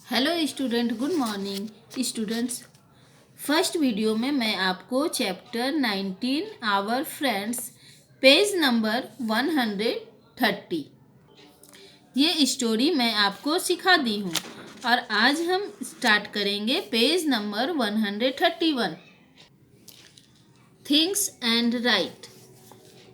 Hello student, good morning students. First video में मैं आपको chapter 19 our friends page number 130 ये स्टोरी मैं आपको सिखा दी हूँ और आज हम स्टार्ट करेंगे page number 131। Things and right.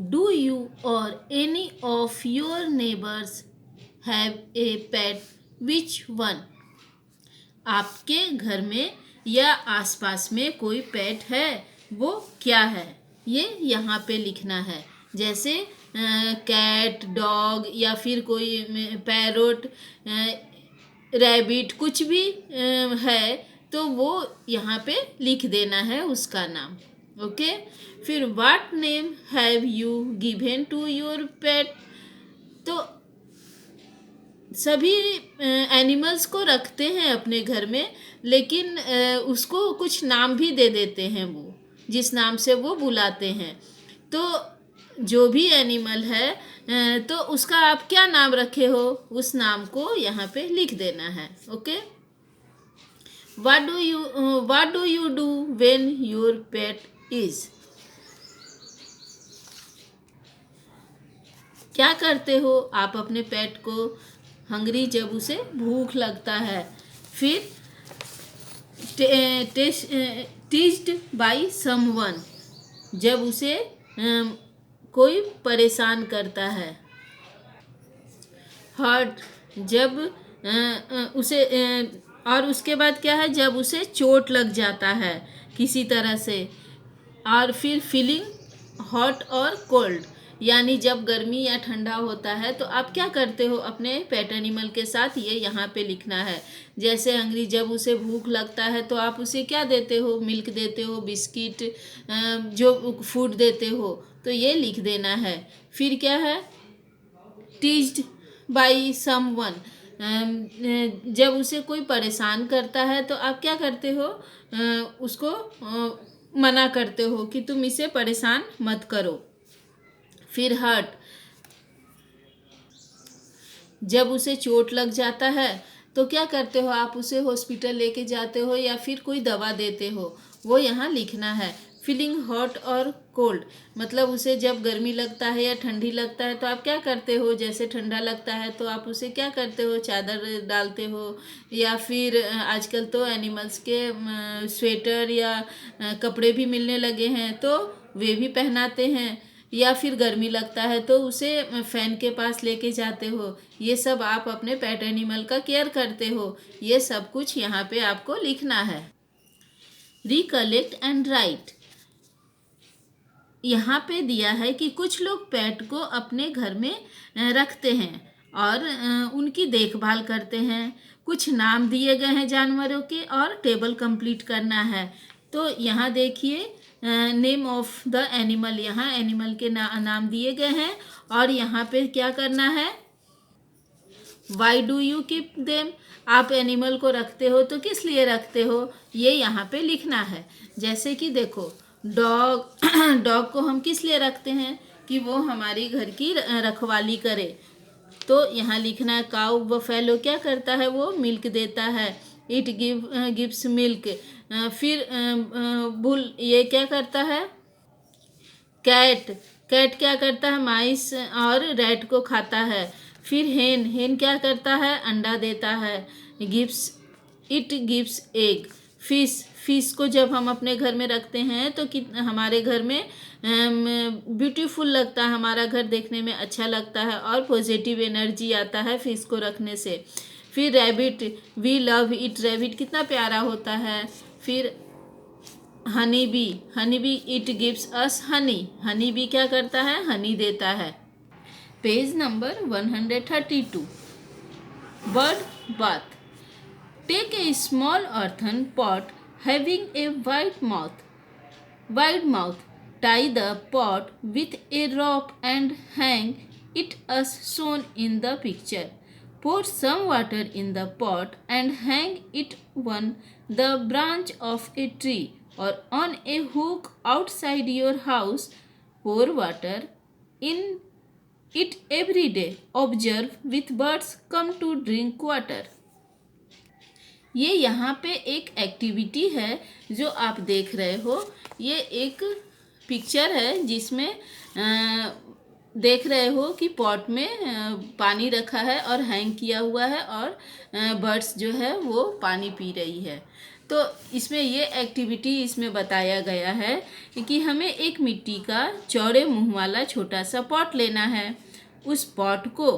Do you or any of your neighbours have a pet? Which one? आपके घर में या आसपास में कोई पेट है, वो क्या है? ये यहाँ पे लिखना है। जैसे कैट, डॉग या फिर कोई पैरोट, रैबिट, कुछ भी है तो वो यहाँ पे लिख देना है उसका नाम। ओके। फिर what name have you given to your pet? तो सभी एनिमल्स को रखते हैं अपने घर में, लेकिन उसको कुछ नाम भी दे देते हैं, वो जिस नाम से वो बुलाते हैं। तो जो भी एनिमल है तो उसका आप क्या नाम रखे हो, उस नाम को यहाँ पे लिख देना है। Okay. what do you do when your pet is? क्या करते हो आप अपने पेट को हंगरी, जब उसे भूख लगता है? फिर टीज्ड बाय समवन, जब उसे कोई परेशान करता है। हर्ट, जब उसे और उसके बाद क्या है, जब उसे चोट लग जाता है किसी तरह से। और फिर फीलिंग हॉट और कोल्ड, यानी जब गर्मी या ठंडा होता है तो आप क्या करते हो अपने पेट एनिमल के साथ, ये यहाँ पे लिखना है। जैसे हंगरी, जब उसे भूख लगता है तो आप उसे क्या देते हो? मिल्क देते हो, बिस्किट, जो फूड देते हो, तो ये लिख देना है। फिर क्या है, टीज्ड बाई समवन, जब उसे कोई परेशान करता है तो आप क्या करते हो? उसको मना करते हो कि तुम इसे परेशान मत करो। फिर हर्ट, जब उसे चोट लग जाता है तो क्या करते हो आप? उसे हॉस्पिटल लेके जाते हो या फिर कोई दवा देते हो, वो यहाँ लिखना है। फीलिंग हॉट और कोल्ड, मतलब उसे जब गर्मी लगता है या ठंडी लगता है तो आप क्या करते हो? जैसे ठंडा लगता है तो आप उसे क्या करते हो? चादर डालते हो, या फिर आजकल तो एनिमल्स के स्वेटर या कपड़े भी मिलने लगे हैं तो वे भी पहनाते हैं। या फिर गर्मी लगता है तो उसे फैन के पास लेके जाते हो। ये सब आप अपने पेट एनिमल का केयर करते हो, ये सब कुछ यहाँ पे आपको लिखना है। Recollect and right. यहाँ पे दिया है कि कुछ लोग पेट को अपने घर में रखते हैं और उनकी देखभाल करते हैं। कुछ नाम दिए गए हैं जानवरों के और टेबल कंप्लीट करना है। तो यहाँ देखिए, नेम ऑफ द एनिमल, यहाँ एनिमल के नाम दिए गए हैं और यहाँ पे क्या करना है, why do you keep them, आप एनिमल को रखते हो तो किस लिए रखते हो, ये यहाँ पे लिखना है। जैसे कि देखो, डॉग डॉग को हम किस लिए रखते हैं? कि वो हमारी घर की रखवाली करे। तो यहाँ लिखना है काउ बफेलो क्या करता है? वो मिल्क देता है। It gives milk. फिर बुल ये क्या करता है? कैट कैट क्या करता है? माइस और रैट को खाता है। फिर हेन हेन क्या करता है? अंडा देता है। It gives egg. Fish fish को जब हम अपने घर में रखते हैं तो हमारे घर में ब्यूटीफुल लगता है, हमारा घर देखने में अच्छा लगता है और पॉजिटिव एनर्जी आता है फिश को रखने से। फिर rabbit, we love it, rabbit कितना प्यारा होता है। फिर honey bee it gives us honey, honey bee क्या करता है? हनी देता है। Page number 132। Bird bath. Take a small earthen pot having a wide mouth. Tie the pot with a rope and hang it as shown in the picture. Pour some water in the pot and hang it on the branch of a tree or on a hook outside your house. Pour water in it every day. Observe with birds come to drink water. ये यहाँ पे एक activity है जो आप देख रहे हो। ये एक पिक्चर है जिसमें देख रहे हो कि पॉट में पानी रखा है और हैंग किया हुआ है और बर्ड्स जो है वो पानी पी रही है। तो इसमें ये एक्टिविटी इसमें बताया गया है कि हमें एक मिट्टी का चौड़े मुंह वाला छोटा सा पॉट लेना है। उस पॉट को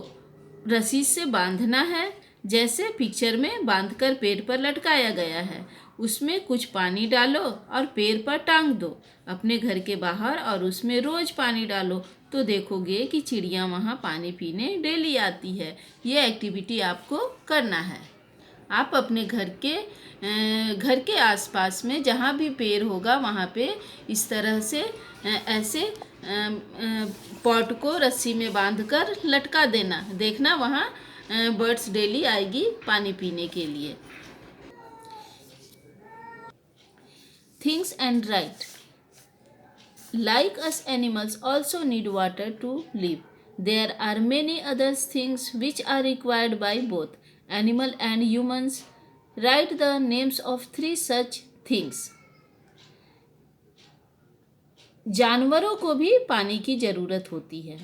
रस्सी से बांधना है, जैसे पिक्चर में बांधकर पेड़ पर लटकाया गया है। उसमें कुछ पानी डालो और पेड़ पर टांग दो अपने घर के बाहर, और उसमें रोज पानी डालो तो देखोगे कि चिड़िया वहाँ पानी पीने डेली आती है। ये एक्टिविटी आपको करना है। आप अपने घर के आसपास में जहाँ भी पेड़ होगा वहाँ पे इस तरह से ऐसे पॉट को रस्सी में बांधकर लटका देना। देखना वहाँ बर्ड्स डेली आएगी पानी पीने के लिए। Things and right. Like us, animals also need water to live. There are many other things which are required by both animal and humans. Write the names of 3 such things. जानवरों को भी पानी की ज़रूरत होती है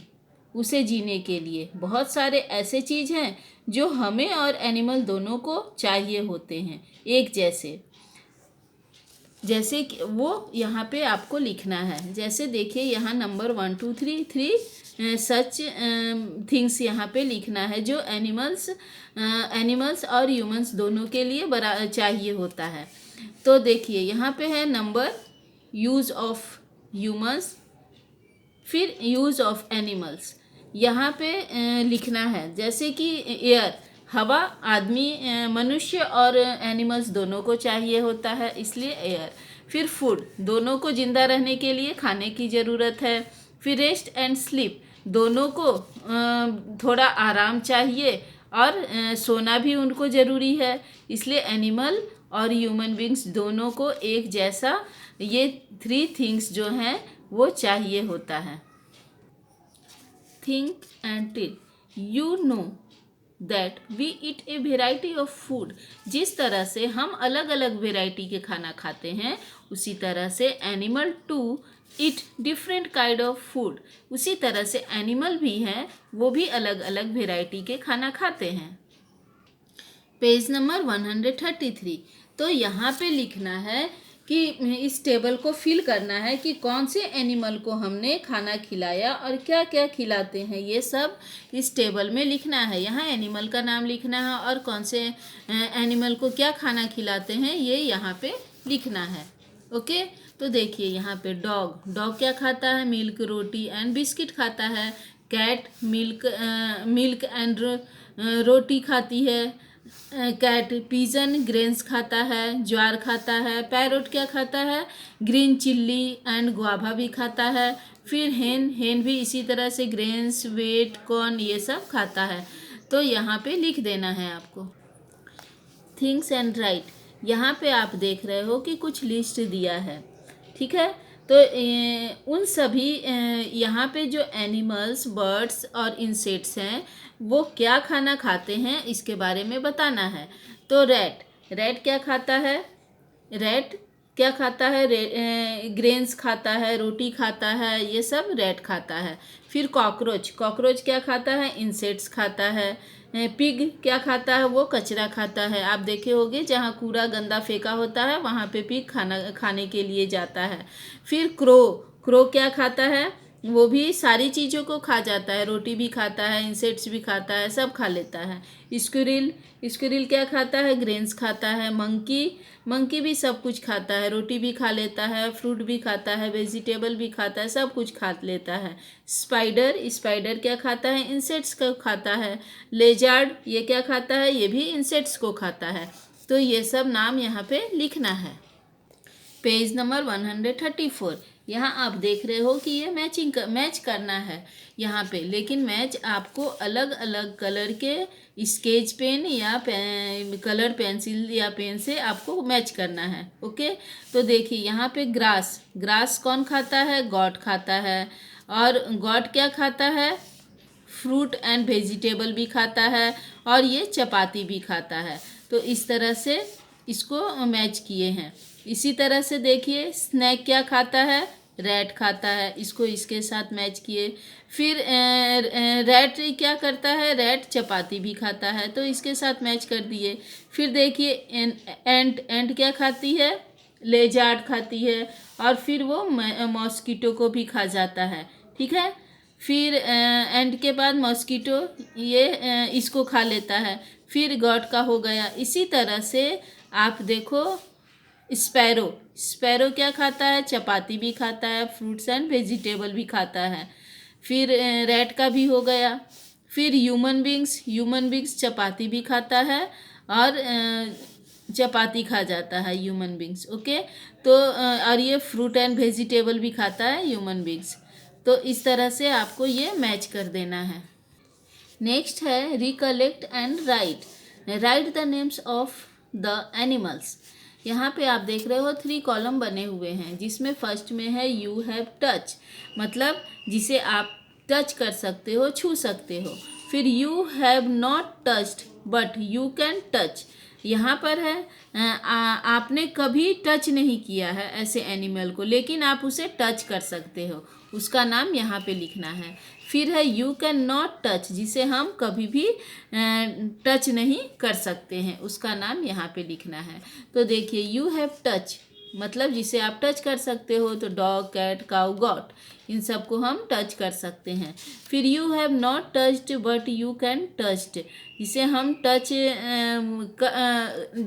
उसे जीने के लिए। बहुत सारे ऐसे चीज़ हैं जो हमें और एनिमल दोनों को चाहिए होते हैं एक जैसे कि वो यहाँ पे आपको लिखना है। जैसे देखिए यहाँ नंबर 1 2 3 3 सच थिंग्स यहाँ पे लिखना है जो एनिमल्स और ह्यूमंस दोनों के लिए बड़ा चाहिए होता है। तो देखिए यहाँ पे है नंबर यूज़ ऑफ ह्यूमंस, फिर यूज़ ऑफ एनिमल्स यहाँ पे लिखना है। जैसे कि एयर, हवा आदमी मनुष्य और एनिमल्स दोनों को चाहिए होता है, इसलिए एयर। फिर फूड, दोनों को ज़िंदा रहने के लिए खाने की ज़रूरत है। फिर रेस्ट एंड स्लीप, दोनों को थोड़ा आराम चाहिए और सोना भी उनको ज़रूरी है, इसलिए एनिमल और ह्यूमन बींग्स दोनों को एक जैसा ये 3 थिंग्स जो हैं वो चाहिए होता है। Think and tell. You know that we eat a variety of food. जिस तरह से हम अलग अलग वेराइटी के खाना खाते हैं उसी तरह से animal to eat different kind of food. उसी तरह से एनिमल भी हैं, वो भी अलग अलग वेराइटी के खाना खाते हैं। Page number 133। तो यहाँ पे लिखना है कि इस टेबल को फिल करना है कि कौन से एनिमल को हमने खाना खिलाया और क्या क्या खिलाते हैं, ये सब इस टेबल में लिखना है। यहाँ एनिमल का नाम लिखना है और कौन से एनिमल को क्या खाना खिलाते हैं ये यहाँ पे लिखना है। ओके, तो देखिए यहाँ पे डॉग क्या खाता है? मिल्क, रोटी एंड बिस्किट खाता है। कैट मिल्क एंड रोटी खाती है। कैट पिजन ग्रेन्स खाता है, ज्वार खाता है। पैरोट क्या खाता है? ग्रीन चिल्ली एंड गुआवा भी खाता है। फिर हेन भी इसी तरह से ग्रेन्स, वेट, कॉर्न ये सब खाता है। तो यहाँ पे लिख देना है आपको। थिंग्स एंड राइट, यहाँ पे आप देख रहे हो कि कुछ लिस्ट दिया है, ठीक है। तो उन सभी यहाँ पे जो एनिमल्स, बर्ड्स और इंसेक्ट्स हैं वो क्या खाना खाते हैं इसके बारे में बताना है। तो रैट क्या खाता है? रैट क्या खाता है? ग्रेन्स खाता है, रोटी खाता है, ये सब रैट खाता है। फिर कॉकरोच क्या खाता है? इंसेक्ट्स खाता है। पिग क्या खाता है? वो कचरा खाता है। आप देखे होंगे जहाँ कूड़ा गंदा फेंका होता है वहाँ पे पिग खाने के लिए जाता है। फिर क्रो क्या खाता है? वो भी सारी चीज़ों को खा जाता है, रोटी भी खाता है, इंसेक्ट्स भी खाता है, सब खा लेता है। स्क्विरल क्या खाता है? ग्रेन्स खाता है। मंकी भी सब कुछ खाता है, रोटी भी खा लेता है, फ्रूट भी खाता है, वेजिटेबल भी खाता है, सब कुछ खा लेता है। स्पाइडर क्या खाता है? इंसेक्ट्स को खाता है। लेजर्ड ये क्या खाता है? ये भी इंसेक्ट्स को खाता है। तो ये सब नाम यहाँ पे लिखना है। Page number 134। यहाँ आप देख रहे हो कि ये मैच करना है यहाँ पे, लेकिन मैच आपको अलग अलग कलर के स्केच पेन या कलर पेंसिल या पेन से आपको मैच करना है। ओके, तो देखिए यहाँ पे ग्रास कौन खाता है? गॉट खाता है। और गॉट क्या खाता है? फ्रूट एंड वेजिटेबल भी खाता है और ये चपाती भी खाता है। तो इस तरह से इसको मैच किए हैं। इसी तरह से देखिए स्नैक क्या खाता है, रैट खाता है, इसको इसके साथ मैच किए। फिर रैट क्या करता है, रैट चपाती भी खाता है, तो इसके साथ मैच कर दिए। फिर देखिए एंट क्या खाती है, लेजार्ड खाती है, और फिर वो मॉस्किटो को भी खा जाता है, ठीक है। फिर एंट के बाद मॉस्किटो ये इसको खा लेता है, फिर गॉट का हो गया। इसी तरह से आप देखो स्पैरो, स्पैरो क्या खाता है, चपाती भी खाता है, फ्रूट्स एंड वेजिटेबल भी खाता है। फिर रैट का भी हो गया। फिर ह्यूमन बींग्स, ह्यूमन बींग्स चपाती भी खाता है और चपाती खा जाता है ह्यूमन बींग्स, ओके। तो और ये फ्रूट एंड वेजिटेबल भी खाता है ह्यूमन बींग्स। तो इस तरह से आपको ये मैच कर देना है। नेक्स्ट है recollect and right, right the names of the animals. यहाँ पे आप देख रहे हो 3 कॉलम बने हुए हैं, जिसमें फर्स्ट में है यू हैव टच, मतलब जिसे आप टच कर सकते हो, छू सकते हो। फिर you have not touched but you can touch, यहाँ पर है आपने कभी टच नहीं किया है ऐसे एनिमल को, लेकिन आप उसे टच कर सकते हो, उसका नाम यहाँ पे लिखना है। फिर है यू कैन नॉट टच, जिसे हम कभी भी टच नहीं कर सकते हैं, उसका नाम यहाँ पे लिखना है। तो देखिए यू हैव टच मतलब जिसे आप टच कर सकते हो, तो डॉग, कैट, काऊ, गॉट, इन सबको हम टच कर सकते हैं। फिर you have not touched but you can touched, जिसे हम टच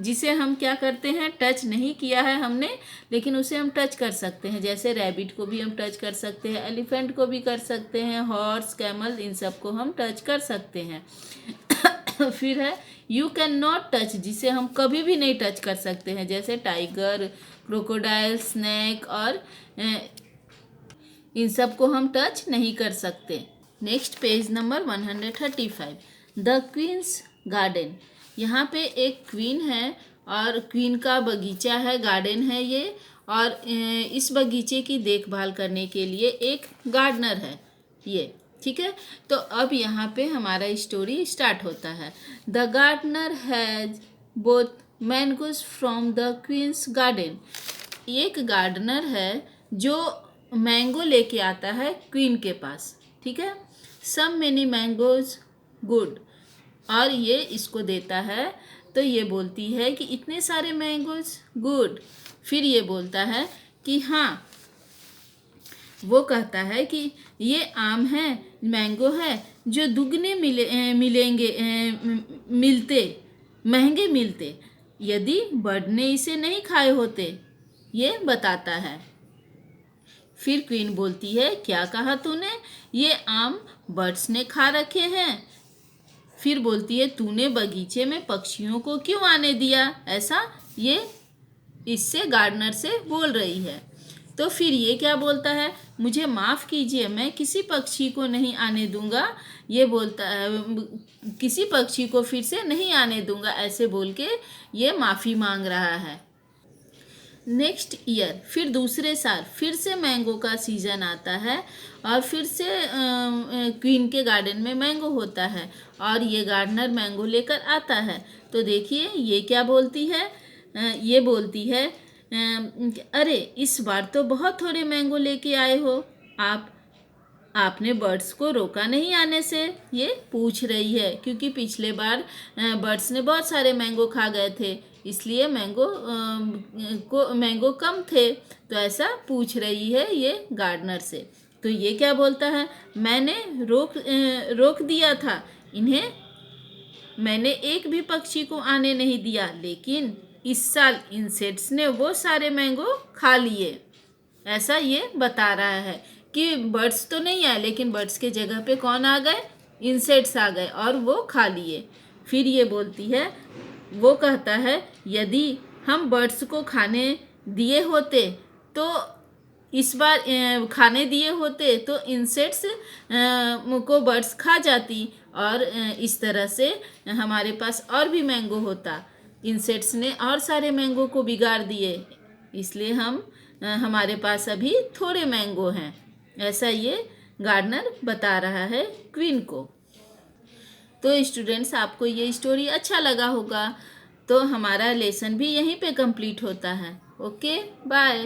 जिसे हम क्या करते हैं, टच नहीं किया है हमने, लेकिन उसे हम टच कर सकते हैं। जैसे रैबिट को भी हम टच कर सकते हैं, एलिफेंट को भी कर सकते हैं, हॉर्स, कैमल, इन सबको हम टच कर सकते हैं। फिर है यू कैन नॉट टच, जिसे हम कभी भी नहीं टच कर सकते हैं, जैसे टाइगर, क्रोकोडाइल, स्नैक, और इन सब को हम टच नहीं कर सकते। Next page number 135, the queen's garden. यहाँ पे एक क्वीन है और क्वीन का बगीचा है, गार्डन है ये, और इस बगीचे की देखभाल करने के लिए एक गार्डनर है ये, ठीक है। तो अब यहाँ पे हमारा स्टोरी स्टार्ट होता है। The gardener has both mangoes from the queen's garden. एक गार्डनर है जो मैंगो लेके आता है क्वीन के पास, ठीक है। सम मेनी मैंगोज गुड, और ये इसको देता है, तो ये बोलती है कि इतने सारे मैंगोज गुड। फिर ये बोलता है कि हाँ, वो कहता है कि ये आम है, मैंगो है, जो दुगने मिलते, महंगे मिलते यदि बर्ड ने इसे नहीं खाए होते, ये बताता है। फिर क्वीन बोलती है, क्या कहा तूने, ये आम बर्ड्स ने खा रखे हैं। फिर बोलती है, तूने बगीचे में पक्षियों को क्यों आने दिया, ऐसा ये इससे गार्डनर से बोल रही है। तो फिर ये क्या बोलता है, मुझे माफ़ कीजिए, मैं किसी पक्षी को नहीं आने दूंगा, ये बोलता है, किसी पक्षी को फिर से नहीं आने दूंगा, ऐसे बोल के ये माफ़ी मांग रहा है। नेक्स्ट ईयर, फिर दूसरे साल फिर से मैंगो का सीज़न आता है, और फिर से क्वीन के गार्डन में मैंगो होता है, और ये गार्डनर मैंगो लेकर आता है। तो देखिए ये क्या बोलती है, ये बोलती है, अरे इस बार तो बहुत थोड़े मैंगो लेके आए हो, आपने बर्ड्स को रोका नहीं आने से, ये पूछ रही है, क्योंकि पिछले बार बर्ड्स ने बहुत सारे मैंगो खा गए थे, इसलिए मैंगो कम थे, तो ऐसा पूछ रही है ये गार्डनर से। तो ये क्या बोलता है, मैंने रोक दिया था इन्हें, मैंने एक भी पक्षी को आने नहीं दिया, लेकिन इस साल इंसेक्ट्स ने वो सारे मैंगो खा लिए, ऐसा ये बता रहा है कि बर्ड्स तो नहीं आए, लेकिन बर्ड्स के जगह पे कौन आ गए, इंसेक्ट्स आ गए, और वो खा लिए। फिर ये बोलती है, वो कहता है, यदि हम बर्ड्स को खाने दिए होते तो इस बार खाने दिए होते तो इंसेक्ट्स को बर्ड्स खा जाती, और इस तरह से हमारे पास और भी मैंगो होता। इंसेक्ट्स ने और सारे मैंगो को बिगाड़ दिए, इसलिए हमारे पास अभी थोड़े मैंगो हैं, ऐसा ये गार्डनर बता रहा है क्वीन को। तो स्टूडेंट्स, आपको ये स्टोरी अच्छा लगा होगा, तो हमारा लेसन भी यहीं पे कंप्लीट होता है। Okay, bye.